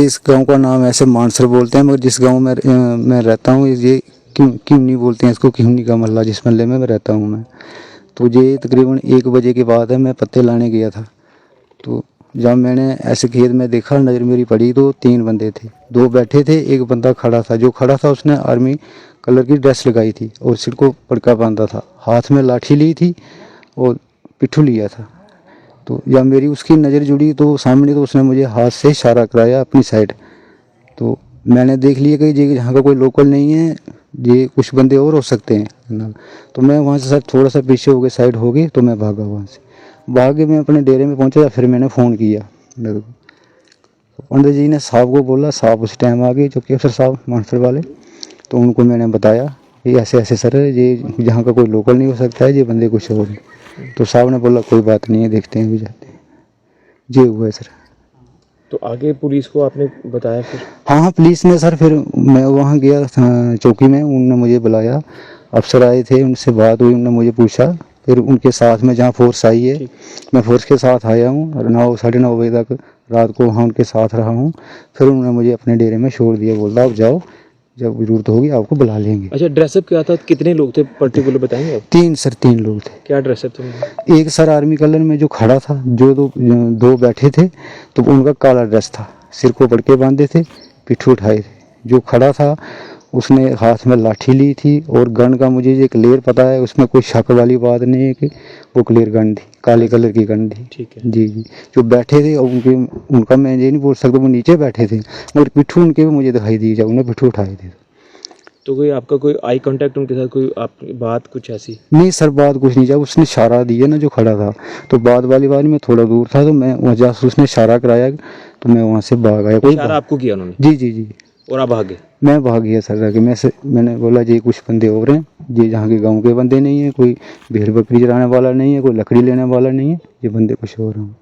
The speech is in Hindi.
इस गांव का नाम ऐसे मानसर बोलते हैं, मगर जिस गांव में मैं रहता हूँ ये क्यों नहीं बोलते हैं इसको, किमनी का महल्ला, जिस महल्ले में मैं रहता हूँ मैं। तो ये तकरीबन 1 बजे के बाद है, मैं पत्ते लाने गया था। तो जब मैंने ऐसे खेत में देखा, नज़र मेरी पड़ी तो 3 बंदे थे, 2 बैठे थे, एक बंदा खड़ा था। जो खड़ा था उसने आर्मी कलर की ड्रेस लगाई थी और सिर को पड़का बांधा था, हाथ में लाठी ली थी और पिट्ठू लिया था। तो जब मेरी उसकी नज़र जुड़ी तो सामने, तो उसने मुझे हाथ से इशारा कराया अपनी साइड। तो मैंने देख लिया कि ये यहाँ का कोई लोकल नहीं है, ये कुछ बंदे और हो सकते हैं। तो मैं वहाँ से सर थोड़ा सा पीछे हो गए, साइड हो गए, तो मैं भागा वहाँ से। भाग के मैं अपने डेरे में पहुँचा, फिर मैंने फ़ोन किया मेरे को। पंडित जी ने साहब को बोला, साहब उस टाइम आ गए, जो कि अफसर साहब मानसर वाले। तो उनको मैंने बताया कि ऐसे ऐसे सर है, ये यहाँ का कोई लोकल नहीं हो सकता है, ये बंदे कुछ और हैं। तो साहब ने बोला कोई बात नहीं है, देखते हैं भी जाते हैं। ये हुआ है सर। तो आगे पुलिस को आपने बताया फिर? हाँ, पुलिस ने सर, फिर मैं वहाँ गया चौकी में, उन्होंने मुझे बुलाया, अफसर आए थे, उनसे बात हुई, उन्होंने मुझे पूछा। फिर उनके साथ में जहाँ फोर्स आई है, मैं फोर्स के साथ आया हूँ और 9 साढ़े 9 बजे तक रात को वहाँ उनके साथ रहा हूँ। फिर उन्होंने मुझे अपने डेरे में छोड़ दिया, बोला आप जाओ, जब जरूरत होगी आपको बुला लेंगे। अच्छा, ड्रेसअप क्या था, कितने लोग थे पर्टिकुलर बताएंगे आप? 3 सर, 3 लोग थे। क्या ड्रेसअप था? एक सर आर्मी कलर में जो खड़ा था, जो 2 बैठे थे, तो उनका काला ड्रेस था, सिर को पड़के बांधे थे, पिट्ठू उठाए थे। जो खड़ा था उसने हाथ में लाठी ली थी और गन का मुझे ये क्लियर पता है, उसमें कोई शक वाली बात नहीं है कि वो क्लियर गन थी, काले कलर की गन थी। ठीक है जी जी। जो बैठे थे उनका मैं ये नहीं बोल सकता वो नीचे बैठे थे, मगर पिट्ठू उनके भी मुझे दिखाई दी जब उन्हें पिट्ठू उठाए थे। तो कोई आपका कोई आई कांटेक्ट उनके साथ, कोई आप बात कुछ ऐसी? नहीं सर, बात कुछ नहीं। जब उसने इशारा दिया ना, जो खड़ा था, तो बाद वाली बार में थोड़ा दूर था, तो मैं वहाँ जब उसने इशारा कराया तो मैं वहाँ से भाग आया। कोई इशारा आपको किया उन्होंने? जी जी जी। और आप भागे? मैं भाग गया सर। कि मैंने बोला ये कुछ बंदे और हैं, ये यहाँ के गांव के बंदे नहीं है, कोई भेड़ बकरी चराने वाला नहीं है, कोई लकड़ी लेने वाला नहीं है, ये बंदे कुछ और हैं।